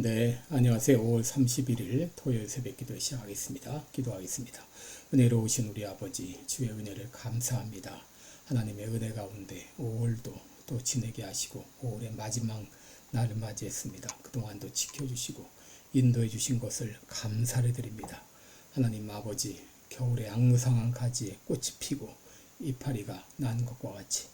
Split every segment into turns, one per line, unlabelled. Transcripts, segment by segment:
네, 안녕하세요. 5월 31일 토요일 새벽 기도 시작하겠습니다. 기도하겠습니다. 은혜로우신 우리 아버지, 주의 은혜를 감사합니다. 하나님의 은혜 가운데 5월도 또 지내게 하시고 5월의 마지막 날을 맞이했습니다. 그동안도 지켜주시고 인도해 주신 것을 감사를 드립니다. 하나님 아버지, 겨울의 앙상한 가지에 꽃이 피고 이파리가 난 것과 같이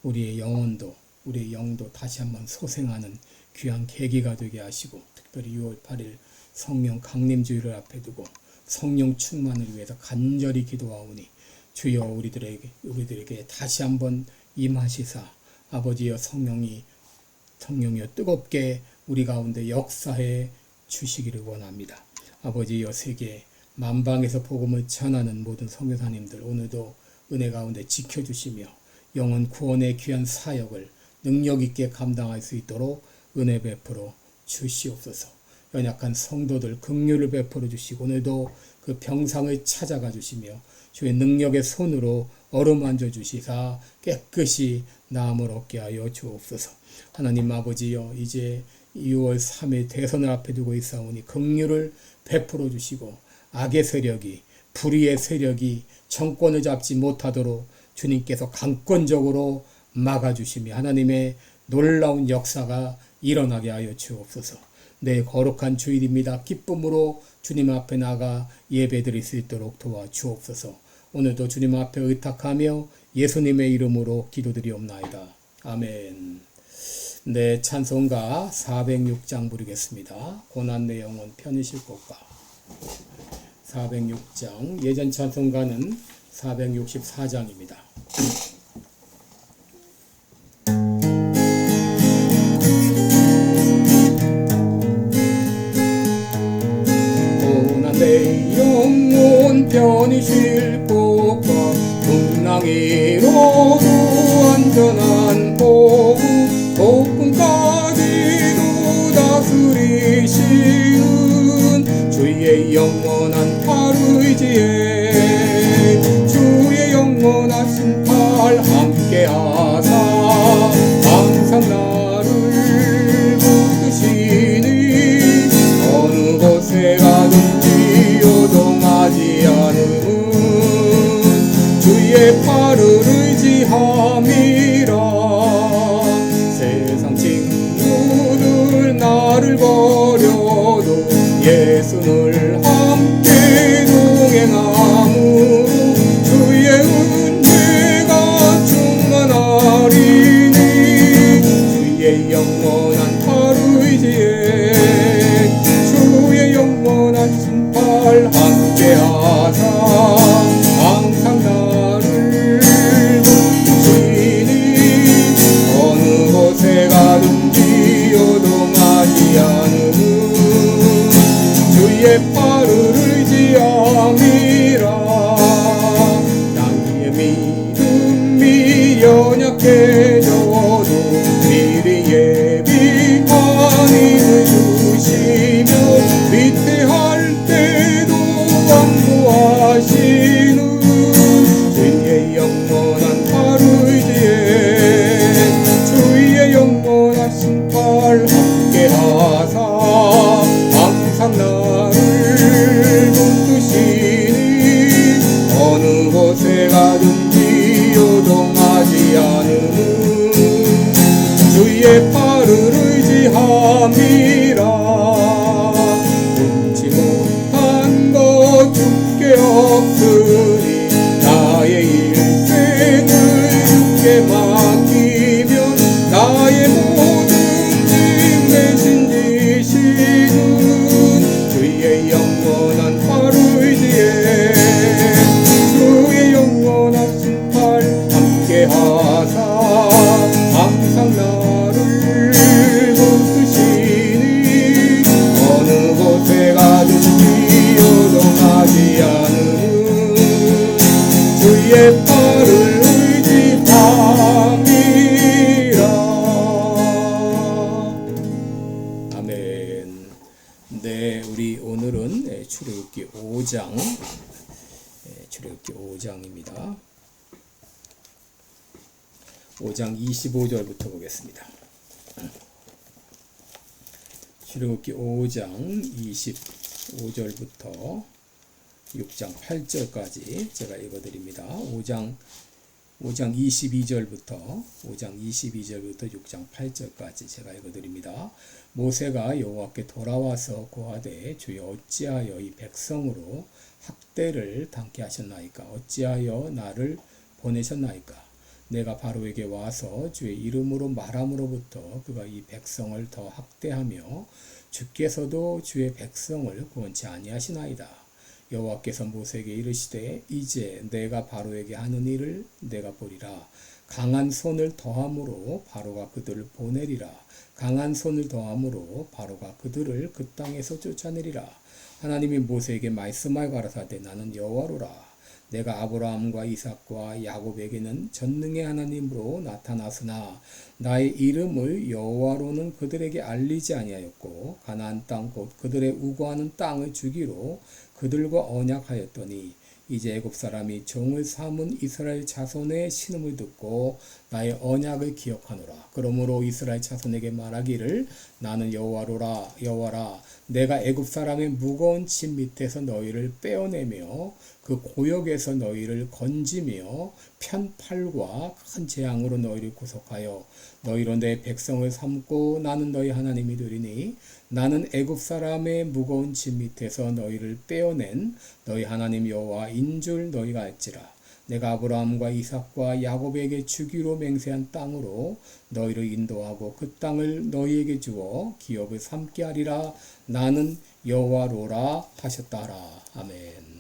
우리의 영혼도 우리의 영도 다시 한번 소생하는 귀한 계기가 되게 하시고, 특별히 6월 8일 성령 강림주일을 앞에 두고 성령 충만을 위해서 간절히 기도하오니 주여 우리들에게 다시 한번 임하시사 아버지여 성령이여 뜨겁게 우리 가운데 역사해 주시기를 원합니다. 아버지여 세계 만방에서 복음을 전하는 모든 선교사님들 오늘도 은혜 가운데 지켜주시며 영혼 구원의 귀한 사역을 능력 있게 감당할 수 있도록 은혜 베풀어 주시옵소서. 연약한 성도들 긍휼을 베풀어 주시고 오늘도 그 병상을 찾아가 주시며 주의 능력의 손으로 어루만져 주시사 깨끗이 나음을 얻게 하여 주옵소서. 하나님 아버지여, 이제 6월 3일 대선을 앞에 두고 있사오니 긍휼을 베풀어 주시고 악의 세력이, 불의의 세력이 정권을 잡지 못하도록 주님께서 강권적으로 막아주시며 하나님의 놀라운 역사가 일어나게 하여 주옵소서. 내 거룩한 주일입니다. 기쁨으로 주님 앞에 나가 예배드릴 수 있도록 도와주옵소서. 오늘도 주님 앞에 의탁하며 예수님의 이름으로 기도드리옵나이다. 아멘. 네, 찬송가 406장 부르겠습니다. 고난 내 영혼 편히 쉴 곳과 406장, 예전 찬송가는 464장입니다. 내 영혼 편히 쉴 곳과 풍랑이로도 안전한 보금 폭풍까지도 다스리시는 주의 영원한 팔 의지에 주의 영원하신 팔 함께하사 항상 나를 붙드시니 어느 곳에 가든지 요동하지 않음은 주의 팔을 의지함이라. 세상 친구들 나를 버려도 예수를 함께 동행함으로 주의 은혜가 충만하리니 주의 영원한 팔 의지에 주의 영원하신 팔 함께하사 항상 나를 붙드시니 어느 곳에 가든지 요동하지 않음은 주의 팔을 의지함이라. 나의 믿음이 연약해져도 미리 예비한 힘을 주시며 위태할 때도 안보하시는 주의 영원한 팔 의지에 주의 영원하신 팔 함께하사 항상 나를 붙드시니 어느 곳에 가든지 요동하지 않음은 주의 팔을 의지함이라. 눈치 못한 것 주께 없으니 나의 일생을 주께 맡기면 나의 모든 짐 대신 지시는 주의 영원한 팔 의지에 주의 영원하신 팔 함께하사 항상 나를 붙드시니 어느 곳에 가든지 요동하지 않음은 주의 팔을 의지함이라. 아멘. 네, 우리 오늘은 출애굽기 5장입니다. 5장 25절부터 보겠습니다. 출애굽기 5장 25절부터 6장 8절까지 제가 읽어드립니다. 5장 22절부터 6장 8절까지 제가 읽어드립니다. 모세가 여호와께 돌아와서 고하되 주여 어찌하여 이 백성으로 학대를 당케 하셨나이까? 어찌하여 나를 보내셨나이까? 내가 바로에게 와서 주의 이름으로 말함으로부터 그가 이 백성을 더 학대하며 주께서도 주의 백성을 구원치 아니하시나이다. 여호와께서 모세에게 이르시되 이제 내가 바로에게 하는 일을 내가 보리라. 강한 손을 더함으로 바로가 그들을 보내리라. 강한 손을 더함으로 바로가 그들을 그 땅에서 쫓아내리라. 하나님이 모세에게 말씀하여 가라사대 나는 여호와로라. 내가 아브라함과 이삭과 야곱에게는 전능의 하나님으로 나타났으나 나의 이름을 여호와로는 그들에게 알리지 아니하였고 가나안 땅 곧 그들의 우거하는 땅을 주기로 그들과 언약하였더니 이제 애굽 사람이 종을 삼은 이스라엘 자손의 신음을 듣고 나의 언약을 기억하노라. 그러므로 이스라엘 자손에게 말하기를 나는 여호와로라. 여호와라. 내가 애굽 사람의 무거운 짐 밑에서 너희를 빼어내며 그 고역에서 너희를 건지며 편팔과 큰 재앙으로 너희를 구속하여 너희로 내 백성을 삼고 나는 너희 하나님이 되리니 나는 애굽 사람의 무거운 짐 밑에서 너희를 빼어낸 너희 하나님 여호와인 줄 너희가 알지라. 내가 아브라함과 이삭과 야곱에게 주기로 맹세한 땅으로 너희를 인도하고 그 땅을 너희에게 주어 기업을 삼게 하리라. 나는 여호와로라 하셨다라. 아멘.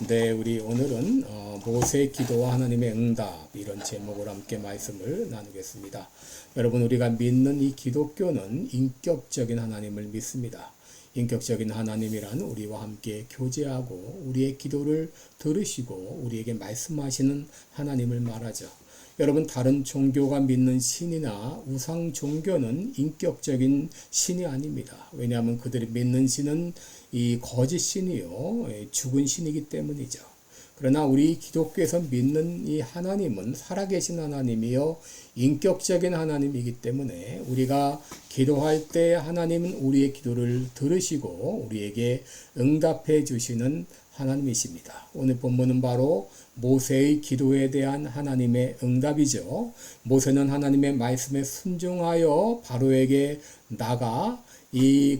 네, 우리 오늘은 모세의 기도와 하나님의 응답 이런 제목으로 함께 말씀을 나누겠습니다. 여러분, 우리가 믿는 이 기독교는 인격적인 하나님을 믿습니다. 인격적인 하나님이란 우리와 함께 교제하고 우리의 기도를 들으시고 우리에게 말씀하시는 하나님을 말하죠. 여러분, 다른 종교가 믿는 신이나 우상 종교는 인격적인 신이 아닙니다. 왜냐하면 그들이 믿는 신은 이 거짓 신이요, 죽은 신이기 때문이죠. 그러나 우리 기독교에서 믿는 이 하나님은 살아계신 하나님이요 인격적인 하나님이기 때문에 우리가 기도할 때 하나님은 우리의 기도를 들으시고 우리에게 응답해 주시는 하나님이십니다. 오늘 본문은 바로 모세의 기도에 대한 하나님의 응답이죠. 모세는 하나님의 말씀에 순종하여 바로에게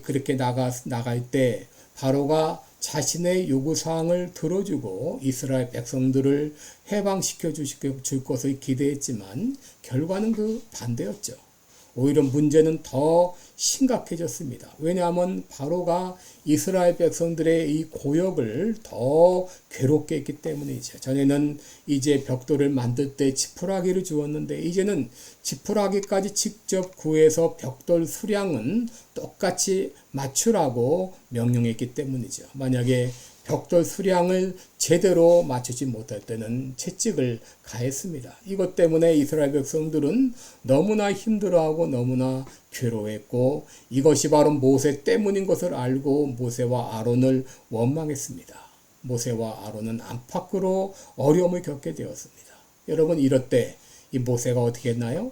그렇게 나갈 때 바로가 자신의 요구사항을 들어주고 이스라엘 백성들을 해방시켜 줄 것을 기대했지만 결과는 그 반대였죠. 오히려 문제는 더 심각해졌습니다. 왜냐하면 바로가 이스라엘 백성들의 이 고역을 더 괴롭게 했기 때문이죠. 전에는 이제 벽돌을 만들 때 지푸라기를 주었는데 이제는 지푸라기까지 직접 구해서 벽돌 수량은 똑같이 맞추라고 명령했기 때문이죠. 만약에 벽돌 수량을 제대로 맞추지 못할 때는 채찍을 가했습니다. 이것 때문에 이스라엘 백성들은 너무나 힘들어하고 너무나 괴로워했고 이것이 바로 모세 때문인 것을 알고 모세와 아론을 원망했습니다. 모세와 아론은 안팎으로 어려움을 겪게 되었습니다. 여러분, 이럴 때 이 모세가 어떻게 했나요?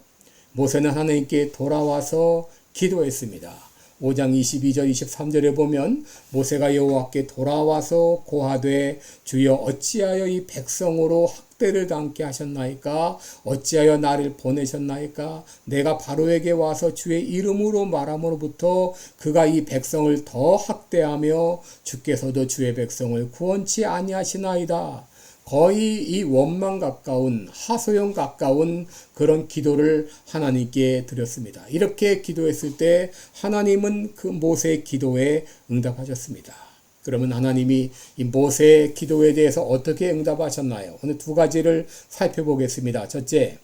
모세는 하나님께 돌아와서 기도했습니다. 5장 22절 23절에 보면 모세가 여호와께 돌아와서 고하되 주여 어찌하여 이 백성으로 학대를 당케 하셨나이까? 어찌하여 나를 보내셨나이까? 내가 바로에게 와서 주의 이름으로 말함으로부터 그가 이 백성을 더 학대하며 주께서도 주의 백성을 구원치 아니하시나이다. 거의 이 원망 가까운 하소연 가까운 그런 기도를 하나님께 드렸습니다. 이렇게 기도했을 때 하나님은 그 모세의 기도에 응답하셨습니다. 그러면 하나님이 이 모세의 기도에 대해서 어떻게 응답하셨나요? 오늘 두 가지를 살펴보겠습니다. 첫째,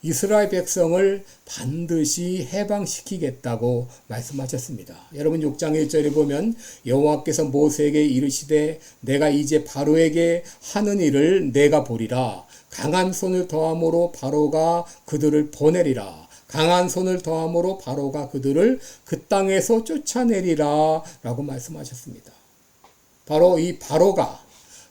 이스라엘 백성을 반드시 해방시키겠다고 말씀하셨습니다. 여러분 6장 1절에 보면 여호와께서 모세에게 이르시되 내가 이제 바로에게 하는 일을 내가 보리라. 강한 손을 더함으로 바로가 그들을 보내리라. 강한 손을 더함으로 바로가 그들을 그 땅에서 쫓아내리라 라고 말씀하셨습니다. 바로 이 바로가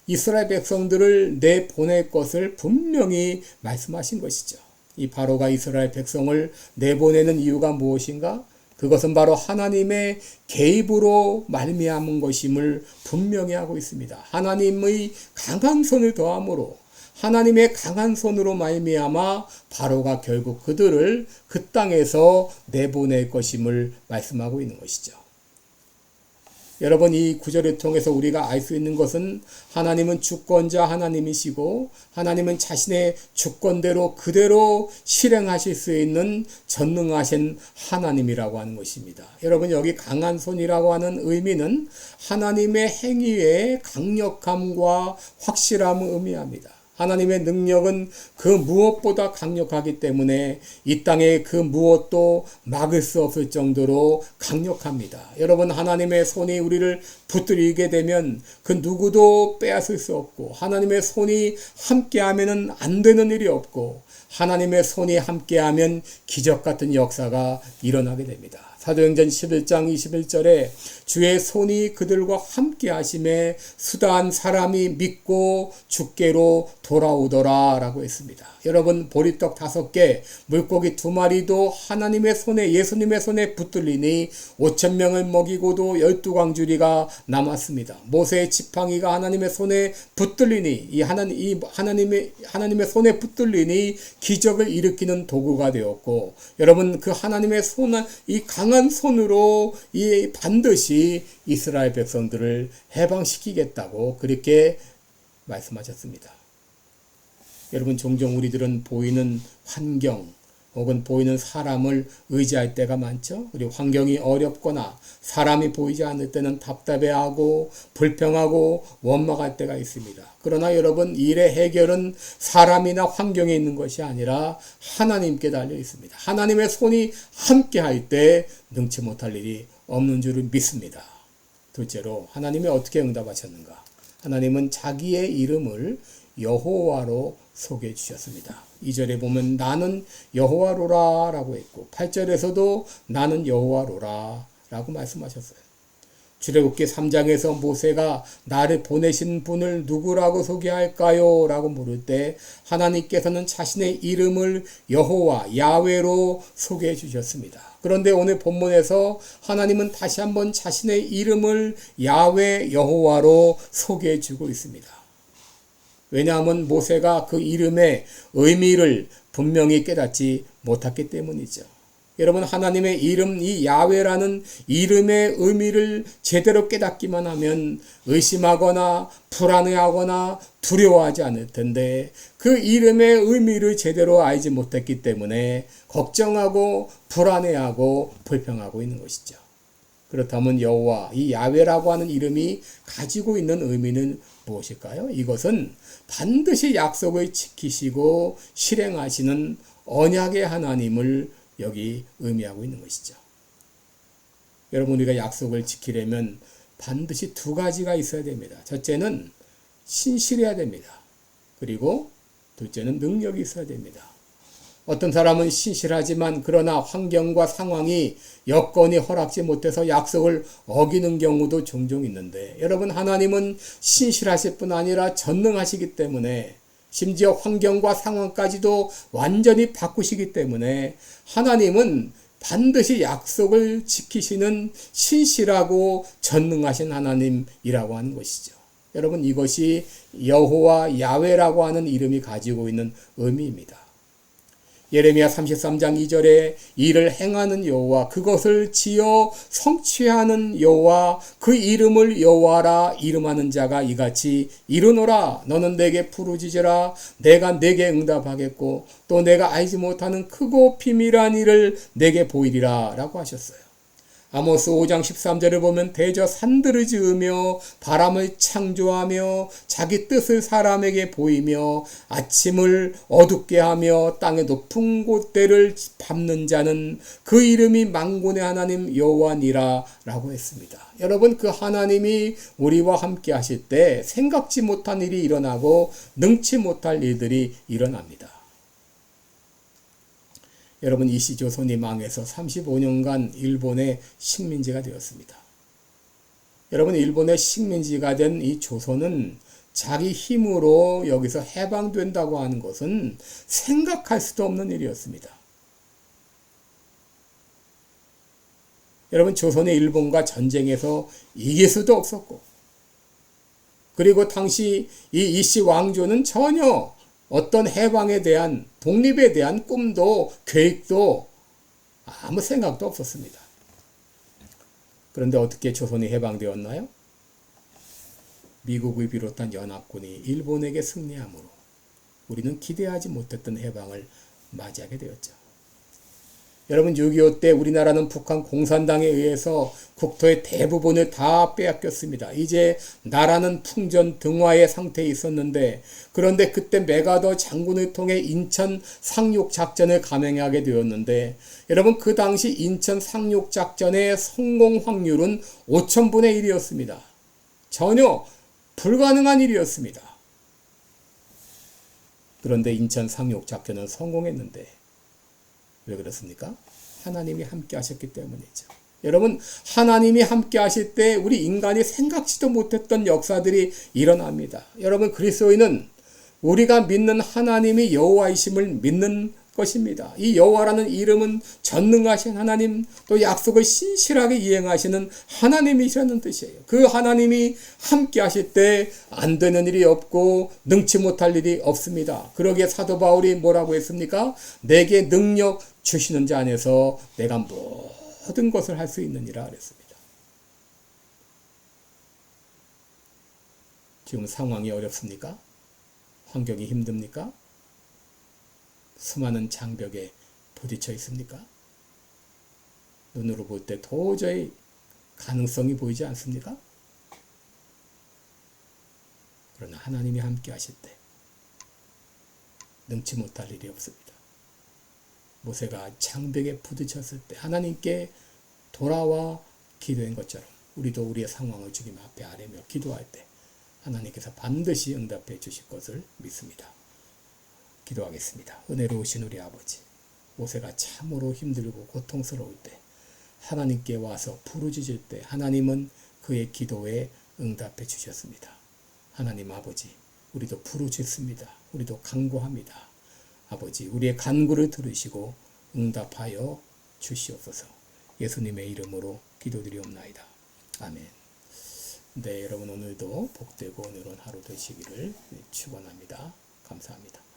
이스라엘 백성들을 내보낼 것을 분명히 말씀하신 것이죠. 이 바로가 이스라엘 백성을 내보내는 이유가 무엇인가? 그것은 바로 하나님의 개입으로 말미암은 것임을 분명히 하고 있습니다. 하나님의 강한 손을 더함으로 하나님의 강한 손으로 말미암아 바로가 결국 그들을 그 땅에서 내보낼 것임을 말씀하고 있는 것이죠. 여러분, 이 구절을 통해서 우리가 알 수 있는 것은 하나님은 주권자 하나님이시고 하나님은 자신의 주권대로 그대로 실행하실 수 있는 전능하신 하나님이라고 하는 것입니다. 여러분, 여기 강한 손이라고 하는 의미는 하나님의 행위의 강력함과 확실함을 의미합니다. 하나님의 능력은 그 무엇보다 강력하기 때문에 이 땅에 그 무엇도 막을 수 없을 정도로 강력합니다. 여러분, 하나님의 손이 우리를 붙들리게 되면 그 누구도 빼앗을 수 없고 하나님의 손이 함께하면 안 되는 일이 없고 하나님의 손이 함께하면 기적 같은 역사가 일어나게 됩니다. 사도행전 11장 21절에 주의 손이 그들과 함께 하심에 수다한 사람이 믿고 주께로 돌아오더라 라고 했습니다. 여러분, 보리떡 5개, 물고기 2마리도 하나님의 손에, 예수님의 손에 붙들리니 5,000명을 먹이고도 12광주리가 남았습니다. 모세의 지팡이가 하나님의 손에 붙들리니 하나님의 손에 붙들리니 기적을 일으키는 도구가 되었고, 여러분, 그 하나님의 이 강한 손으로 반드시 이스라엘 백성들을 해방시키겠다고 그렇게 말씀하셨습니다. 여러분, 종종 우리들은 보이는 환경 혹은 보이는 사람을 의지할 때가 많죠. 그리고 환경이 어렵거나 사람이 보이지 않을 때는 답답해하고 불평하고 원망할 때가 있습니다. 그러나 여러분, 일의 해결은 사람이나 환경에 있는 것이 아니라 하나님께 달려 있습니다. 하나님의 손이 함께 할 때 능치 못할 일이 없는 줄을 믿습니다. 둘째로, 하나님이 어떻게 응답하셨는가? 하나님은 자기의 이름을 여호와로 소개해 주셨습니다. 2절에 보면 나는 여호와로라 라고 했고 8절에서도 나는 여호와로라 라고 말씀하셨어요. 출애굽기 3장에서 모세가 나를 보내신 분을 누구라고 소개할까요? 라고 물을 때 하나님께서는 자신의 이름을 여호와, 야훼로 소개해 주셨습니다. 그런데 오늘 본문에서 하나님은 다시 한번 자신의 이름을 야훼, 여호와로 소개해 주고 있습니다. 왜냐하면 모세가 그 이름의 의미를 분명히 깨닫지 못했기 때문이죠. 여러분, 하나님의 이름, 이 야훼라는 이름의 의미를 제대로 깨닫기만 하면 의심하거나 불안해하거나 두려워하지 않을 텐데 그 이름의 의미를 제대로 알지 못했기 때문에 걱정하고 불안해하고 불평하고 있는 것이죠. 그렇다면 여호와, 이 야훼라고 하는 이름이 가지고 있는 의미는 무엇일까요? 이것은 반드시 약속을 지키시고 실행하시는 언약의 하나님을 여기 의미하고 있는 것이죠. 여러분, 우리가 약속을 지키려면 반드시 2가지가 있어야 됩니다. 첫째는 신실해야 됩니다. 그리고 둘째는 능력이 있어야 됩니다. 어떤 사람은 신실하지만 그러나 환경과 상황이 여건이 허락지 못해서 약속을 어기는 경우도 종종 있는데, 여러분, 하나님은 신실하실 뿐 아니라 전능하시기 때문에 심지어 환경과 상황까지도 완전히 바꾸시기 때문에 하나님은 반드시 약속을 지키시는 신실하고 전능하신 하나님이라고 하는 것이죠. 여러분, 이것이 여호와, 야훼라고 하는 이름이 가지고 있는 의미입니다. 예레미야 33장 2절에 이를 행하는 여호와, 그것을 지어 성취하는 여호와, 그 이름을 여호와라 이름하는 자가 이같이 이르노라. 너는 내게 부르짖으라. 내가 내게 응답하겠고 또 내가 알지 못하는 크고 비밀한 일을 내게 보이리라 라고 하셨어요. 아모스 5장 13절을 보면 대저 산들을 지으며 바람을 창조하며 자기 뜻을 사람에게 보이며 아침을 어둡게 하며 땅의 높은 곳들을 밟는 자는 그 이름이 만군의 하나님 여호와니라 라고 했습니다. 여러분, 그 하나님이 우리와 함께 하실 때 생각지 못한 일이 일어나고 능치 못할 일들이 일어납니다. 여러분, 이시조선이 망해서 35년간 일본의 식민지가 되었습니다. 여러분, 일본의 식민지가 된 이 조선은 자기 힘으로 여기서 해방된다고 하는 것은 생각할 수도 없는 일이었습니다. 여러분 조선의 일본과 전쟁에서 이길 수도 없었고, 그리고 당시 이 이씨 왕조는 전혀 어떤 해방에 대한, 독립에 대한 꿈도 계획도 아무 생각도 없었습니다. 그런데 어떻게 조선이 해방되었나요? 미국을 비롯한 연합군이 일본에게 승리함으로 우리는 기대하지 못했던 해방을 맞이하게 되었죠. 여러분 6.25 때 우리나라는 북한 공산당에 의해서 국토의 대부분을 다 빼앗겼습니다. 이제 나라는 풍전등화의 상태에 있었는데, 그런데 그때 메가더 장군을 통해 인천 상륙작전을 감행하게 되었는데, 여러분 그 당시 인천 상륙작전의 성공 확률은 5,000분의 1이었습니다. 전혀 불가능한 일이었습니다. 그런데 인천 상륙작전은 성공했는데 왜 그렇습니까? 하나님이 함께 하셨기 때문이죠. 여러분, 하나님이 함께 하실 때 우리 인간이 생각지도 못했던 역사들이 일어납니다. 여러분, 그리스도인은 우리가 믿는 하나님이 여호와이심을 믿는 것입니다. 이 여호와라는 이름은 전능하신 하나님, 또 약속을 신실하게 이행하시는 하나님이시라는 뜻이에요. 그 하나님이 함께 하실 때 안 되는 일이 없고 능치 못할 일이 없습니다. 그러기에 사도 바울이 뭐라고 했습니까? 내게 능력 주시는 자 안에서 내가 모든 것을 할 수 있느니라 그랬습니다. 지금 상황이 어렵습니까? 환경이 힘듭니까? 수많은 장벽에 부딪혀 있습니까? 눈으로 볼 때 도저히 가능성이 보이지 않습니까? 그러나 하나님이 함께 하실 때 능치 못할 일이 없습니다. 모세가 장벽에 부딪혔을 때 하나님께 돌아와 기도한 것처럼 우리도 우리의 상황을 주님 앞에 아뢰며 기도할 때 하나님께서 반드시 응답해 주실 것을 믿습니다. 기도하겠습니다. 은혜로우신 우리 아버지, 모세가 참으로 힘들고 고통스러울 때 하나님께 와서 부르짖을 때 하나님은 그의 기도에 응답해 주셨습니다. 하나님 아버지, 우리도 부르짖습니다. 우리도 간구합니다. 아버지, 우리의 간구를 들으시고 응답하여 주시옵소서. 예수님의 이름으로 기도드리옵나이다. 아멘. 네, 여러분 오늘도 복되고 오늘은 하루 되시기를 축원합니다. 감사합니다.